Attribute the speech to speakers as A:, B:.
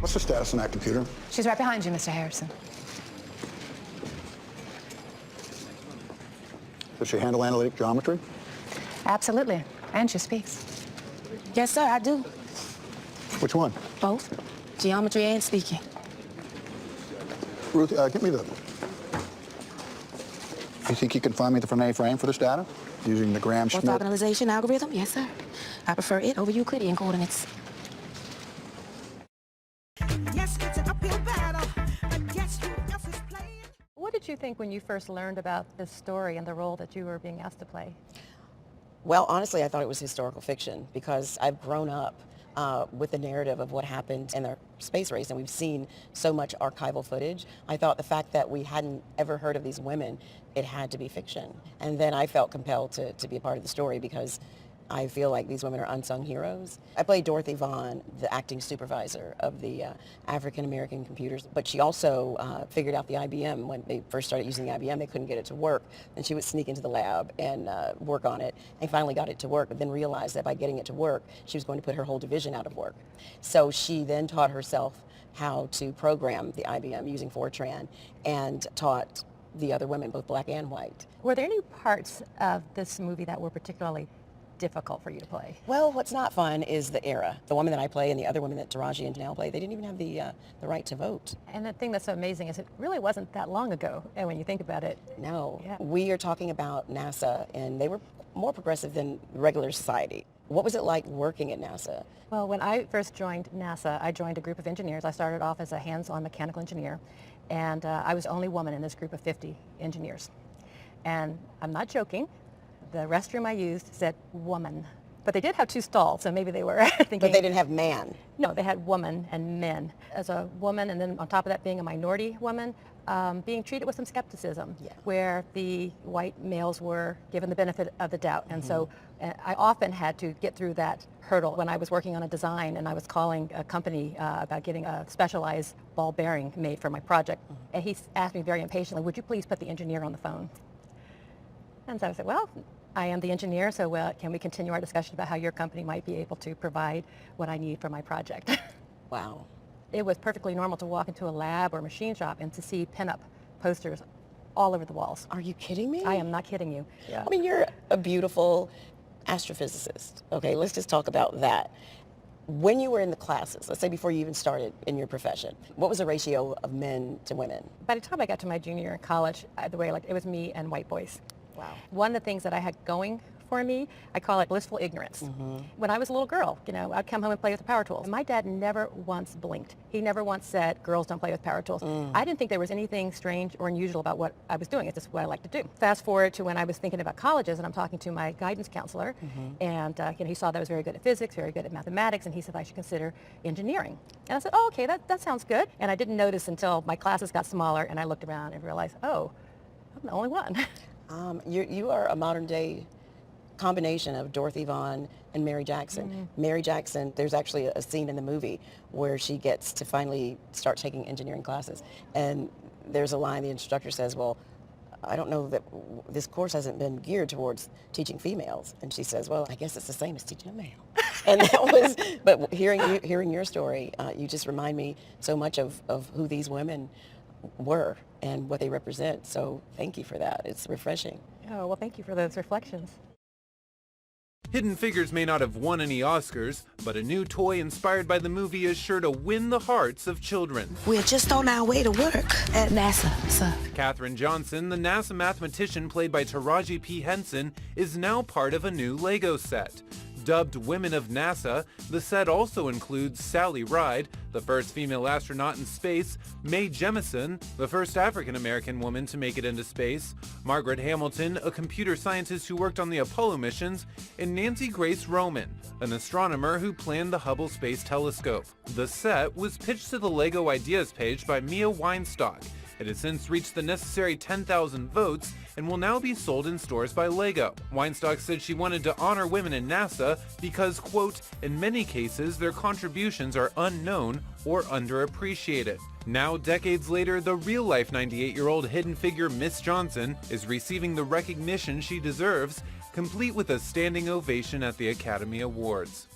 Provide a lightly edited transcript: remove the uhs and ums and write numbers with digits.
A: What's the status on that computer?
B: She's right behind you, Mr. Harrison.
A: Does she handle analytic geometry?
B: Absolutely. And she speaks.
C: Yes, sir, I do.
A: Which one?
C: Both. Geometry and speaking.
A: Ruth, give me the... You think you can find me the Fermat frame for this data? Using the Graham-Schmidt...
C: Orthogonalization algorithm? Yes, sir. I prefer it over Euclidean coordinates.
D: Yes, it's an uphill battle, but guess who else is playing?
E: What did you think when you first learned about this story and the role that you were being asked to play?
F: Well, honestly, I thought it was historical fiction because I've grown up with the narrative of what happened in the space race, and we've seen so much archival footage. I thought the fact that we hadn't ever heard of these women, it had to be fiction. And then I felt compelled to be a part of the story because I feel like these women are unsung heroes. I played Dorothy Vaughan, the acting supervisor of the African-American computers, but she also figured out the IBM. When they first started using the IBM, they couldn't get it to work, and she would sneak into the lab and work on it, and finally got it to work, but then realized that by getting it to work, she was going to put her whole division out of work. So she then taught herself how to program the IBM using Fortran and taught the other women, both black and white.
E: Were there any parts of this movie that were particularly difficult for you to play?
F: Well, what's not fun is the era. The woman that I play and the other women that Taraji and Janelle play, they didn't even have the right to vote.
E: And the thing that's so amazing is it really wasn't that long ago, and when you think about it.
F: No.
E: Yeah.
F: We are talking about NASA, and they were more progressive than regular society. What was it like working at NASA?
E: Well, when I first joined NASA, I joined a group of engineers. I started off as a hands-on mechanical engineer, and I was the only woman in this group of 50 engineers. And I'm not joking. The restroom I used said woman. But they did have two stalls, so maybe they were thinking...
F: But they didn't have man.
E: No, they had woman and men. As a woman, and then on top of that being a minority woman, being treated with some skepticism, where the white males were given the benefit of the doubt. And so I often had to get through that hurdle when I was working on a design and I was calling a company about getting a specialized ball bearing made for my project. And he asked me very impatiently, would you please put the engineer on the phone? And so I said, well, I am the engineer, so can we continue our discussion about how your company might be able to provide what I need for my project?
F: Wow.
E: It was perfectly normal to walk into a lab or machine shop and to see pin-up posters all over the walls.
F: Are you kidding me?
E: I am not kidding you. Yeah.
F: I mean, you're a beautiful astrophysicist. Okay, let's just talk about that. When you were in the classes, let's say before you even started in your profession, what was the ratio of men to women?
E: By the time I got to my junior year in college, the way it was me and white boys.
F: Wow.
E: One of the things that I had going for me, I call it blissful ignorance. When I was a little girl, I'd come home and play with the power tools. My dad never once blinked. He never once said, girls don't play with power tools. I didn't think there was anything strange or unusual about what I was doing. It's just what I like to do. Fast forward to when I was thinking about colleges, and I'm talking to my guidance counselor, and he saw that I was very good at physics, very good at mathematics, and he said I should consider engineering. And I said, oh, okay, that sounds good. And I didn't notice until my classes got smaller, and I looked around and realized, oh, I'm the only one.
F: You are a modern day combination of Dorothy Vaughan and Mary Jackson. Mary Jackson, there's actually a scene in the movie where she gets to finally start taking engineering classes. And there's a line the instructor says, well, I don't know that this course hasn't been geared towards teaching females. And she says, well, I guess it's the same as teaching a male. And that was, but hearing your story, you just remind me so much of who these women were and what they represent. So thank you for that. It's refreshing.
E: Oh, well, thank you for those reflections.
G: Hidden Figures may not have won any Oscars, but a new toy inspired by the movie is sure to win the hearts of children.
C: We're just on our way to work at NASA, sir.
G: Katherine Johnson, the NASA mathematician played by Taraji P. Henson, is now part of a new Lego set. Dubbed Women of NASA, the set also includes Sally Ride, the first female astronaut in space, Mae Jemison, the first African-American woman to make it into space, Margaret Hamilton, a computer scientist who worked on the Apollo missions, and Nancy Grace Roman, an astronomer who planned the Hubble Space Telescope. The set was pitched to the LEGO Ideas page by Mia Weinstock. It has since reached the necessary 10,000 votes and will now be sold in stores by LEGO. Weinstock said she wanted to honor women in NASA because, quote, in many cases their contributions are unknown or underappreciated. Now, decades later, the real-life 98-year-old Hidden Figure Miss Johnson is receiving the recognition she deserves, complete with a standing ovation at the Academy Awards.